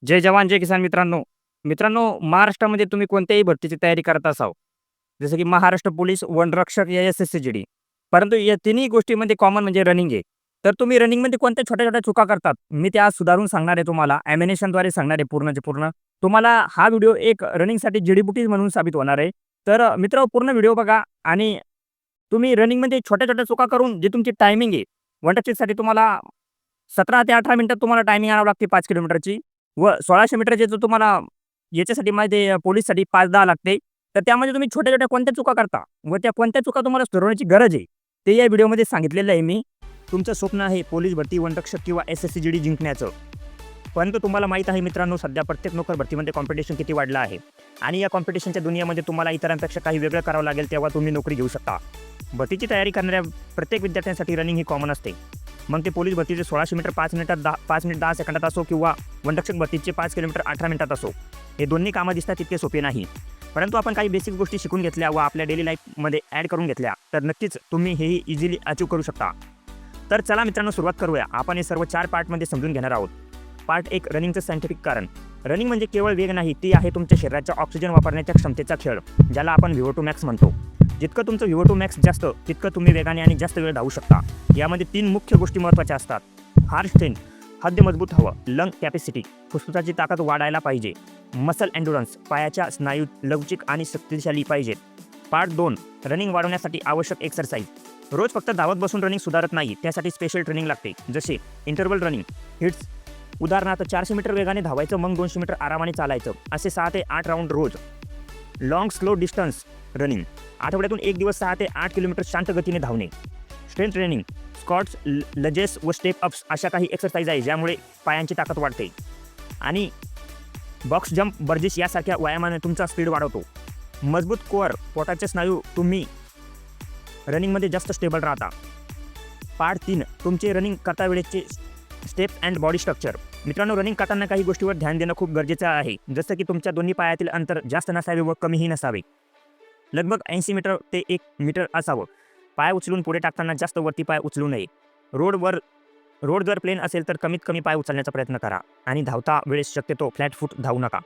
जय जवान जय किसान मित्रांनो. मित्रांनो, महाराष्ट्रामध्ये तुम्ही कोणत्याही भरतीची तयारी करत असाल, जसं की महाराष्ट्र पोलीस, वनरक्षक या एस-एस-सी-जी-डी. परंतु या तिन्ही गोष्टींमध्ये कॉमन म्हणजे रनिंग आहे. तर तुम्ही रनिंगमध्ये कोणत्या छोट्या-छोट्या चुका करतात, मी त्या आज सुधारून सांगणार आहे तुम्हाला. ॲनिमेशनद्वारे सांगणार आहे पूर्णचे पूर्ण. तुम्हाला हा व्हिडिओ एक रनिंगसाठी जडीबुटी म्हणून साबित होणार आहे. तर पूर्ण व्हिडिओ बघा आणि तुम्ही रनिंगमध्ये छोट्या-छोट्या चुका करून जी तुमची टायमिंग आहे, वनरक्षकसाठी तुम्हाला 17 ते 18 मिनिटात तुम्हाला टायमिंग आणावी लागते 5 किलोमीटरची व 1600 मीटरचे जर तुम्हाला याच्यासाठी माहिती आहे पोलिससाठी 5-10 लागते. तर त्यामध्ये तुम्ही छोट्या-छोट्या कोणत्या चुका करता व त्या कोणत्या चुका तुम्हाला सुधारण्याची गरज आहे, ते या व्हिडिओमध्ये सांगितलेलं आहे मी. तुमचं स्वप्न आहे पोलीस भरती, वनरक्षक किंवा एस-एस-सी-जी-डी जिंकण्याचं. परंतु तुम्हाला माहीत आहे मित्रांनो, सध्या प्रत्येक नोकर भरतीमध्ये कॉम्पिटिशन किती वाढलं आहे आणि या कॉम्पिटिशनच्या दुनियेमध्ये तुम्हाला इतरांपेक्षा काही वेगळं करावं लागेल, तेव्हा तुम्ही नोकरी घेऊ शकता. भरतीची तयारी करणाऱ्या प्रत्येक विद्यार्थ्यांसाठी रनिंग ही कॉमन असते. मग ते पोलीस भरतीचे 1600 मीटर 5 मिनिट 10 सेकंदात असो किंवा वनरक्षक भरतीचे 5 किलोमीटर 18 मिनिटात असो. हे दोन्ही कामं दिसतात तितके सोपे नाही. परंतु आपण काही बेसिक गोष्टी शिकून घेतल्या व आपल्या डेली लाईफमध्ये ॲड करून घेतल्या, तर नक्कीच तुम्ही हेही इझिली अचीव्ह करू शकता. तर चला मित्रांनो, सुरुवात करूया. आपण हे सर्व 4 पार्टमध्ये समजून घेणार आहोत. पार्ट 1, रनिंगचं सायंटिफिक कारण. रनिंग म्हणजे केवळ वेग नाही, ती आहे तुमच्या शरीराच्या ऑक्सिजन वापरण्याच्या क्षमतेचा खेळ, ज्याला आपण VO2 मॅक्स म्हणतो. जितकं तुमचं VO2 मॅक्स जास्त, तितकं तुम्ही वेगाने आणि जास्त वेळ धावू शकता. यामध्ये 3 मुख्य गोष्टी महत्त्वाच्या असतात. हार्ट स्ट्रेंथ, हृदय मजबूत हवं. लंग कॅपॅसिटी, फुफ्फुसाची ताकद वाढायला पाहिजे. मसल एंडुरन्स, पायाच्या स्नायू लवचिक आणि शक्तिशाली पाहिजेत. पार्ट 2, रनिंग वाढवण्यासाठी आवश्यक एक्सरसाइज. रोज फक्त धावत बसून रनिंग सुधारत नाही, त्यासाठी स्पेशल ट्रेनिंग लागते. जसे इंटरव्हल रनिंग, हिट्स, उदाहरणार्थ 400 मीटर वेगाने धावायचं, मग 200 मीटर आरामाने चालायचं, असे 6 ते 8 राऊंड रोज. लॉंग स्लो डिस्टन्स रनिंग, आठवड्यातून 1 दिवस 6 ते 8 किलोमीटर शांत गतीने धावणे. स्ट्रेंथ ट्रेनिंग, स्क्वॉट्स, लजेस व स्टेप अप्स अशा काही एक्सरसाइज आहे ज्यामुळे पायांची ताकद वाढते. आणि बॉक्स जंप, बर्जिश यासारख्या व्यायामाने तुमचा स्पीड वाढवतो. मजबूत कोअर, पोटाचे स्नायू, तुम्ही रनिंगमध्ये जास्त स्टेबल राहता. पार्ट 3, तुमचे रनिंग करता वेळेचे स्टेप्स अँड बॉडी स्ट्रक्चर. मित्रांनो, रनिंग करताना काही गोष्टीवर ध्यान देणं खूप गरजेचं आहे. जसं की तुमच्या दोन्ही पायातील अंतर जास्त नसावे व कमीही नसावे. लगभग 80 मीटर ते 1 मीटर असावं. पाय उचलून पुढे टाकताना जास्त वरती पाय उचलू नये. रोड जर प्लेन असेल तर कमीत कमी पाय उचलण्याचा प्रयत्न करा आणि धावता वेळेस शक्यतो फ्लॅट फूट धावू नका.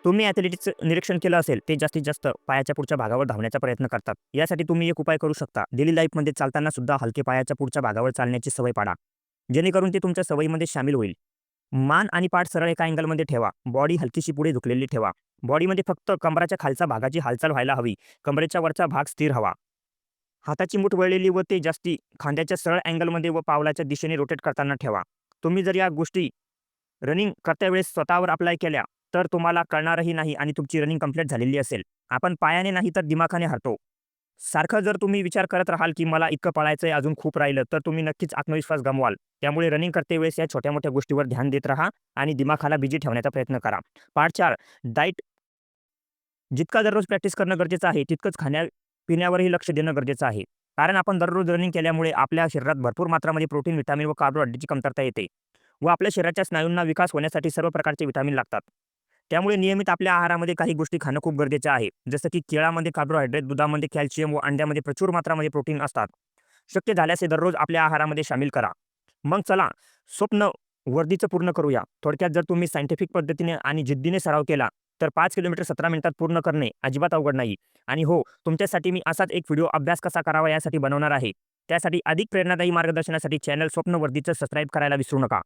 तुम्ही ॲथलेटिक्सचं निरीक्षण केलं असेल, ते जास्तीत जास्त पायाच्या पुढच्या भागावर धावण्याचा प्रयत्न करतात. यासाठी तुम्ही एक उपाय करू शकता. डेली लाईफमध्ये चालताना सुद्धा हलके पायाच्या पुढच्या भागावर चालण्याची सवय पाडा, जेणेकरून ते तुमच्या सवयीमध्ये सामील होईल. मान आणि पाठ सरळ एका अँगलमध्ये ठेवा. बॉडी हलकीशी पुढे झुकलेली ठेवा. बॉडीमध्ये फक्त कंबराच्या खालच्या भागाची हालचाल व्हायला हवी. कमरेच्या वरचा भाग स्थिर हवा. हाताची मूठ वळलेली व ते जास्ती खांद्याच्या सरळ अँगलमध्ये व पावलाच्या दिशेने रोटेट करताना ठेवा. तुम्ही जर या गोष्टी रनिंग करत्या वेळेस स्वतःवर अप्लाय केल्या, तर तुम्हाला कळणारही नाही आणि तुमची रनिंग कंप्लीट झालेली असेल. आपण पायाने नाही तर दिमाखाने हरतो. सारखं जर तुम्ही विचार करत राहाल की मला इतकं पळायचं आहे, अजून खूप राहिलं, तर तुम्ही नक्कीच आत्मविश्वास गमवाल. त्यामुळे रनिंग करते वेळेस या छोट्या-मोठ्या गोष्टीवर ध्यान देत राहा आणि दिमाखाला बिझी ठेवण्याचा प्रयत्न करा. Part 4, diet. जितका दररोज प्रॅक्टिस करणं गरजेचं आहे, तितकंच खाण्यापिण्यावरही लक्ष देणं गरजेचं आहे. कारण आपण दररोज रनिंग केल्यामुळे आपल्या शरीरात भरपूर मात्रामध्ये प्रोटीन, व्हिटॅमिन व कार्बोहायड्रेटची कमतरता येते व आपल्या शरीराच्या स्नायूंना विकास होण्यासाठी सर्व प्रकारचे व्हिटॅमिन लागतात. त्यामुळे नियमित आपल्या आहारामध्ये काही गोष्टी खाणं खूप गरजेचं आहे. जसं की केळामध्ये कार्बोहायड्रेट, दुधामध्ये कॅल्शियम व अंड्यामध्ये प्रचूर मात्रामध्ये प्रोटीन असतात. शक्य झाल्यास हे दररोज आपल्या आहारामध्ये सामील करा. मग चला, स्वप्न वर्दीचं पूर्ण करूया. थोडक्यात जर तुम्ही सायंटिफिक पद्धतीने आणि जिद्दीने सराव केला, तर 5 किलोमीटर 17 मिनिटात पूर्ण करणे अजिबात अवघड नाही. आणि हो, तुमच्यासाठी मी असाच एक व्हिडिओ अभ्यास कसा करावा यासाठी बनवणार आहे. त्यासाठी अधिक प्रेरणादायी मार्गदर्शनासाठी चॅनल स्वप्न वर्दीचं सबस्क्राईब करायला विसरू नका.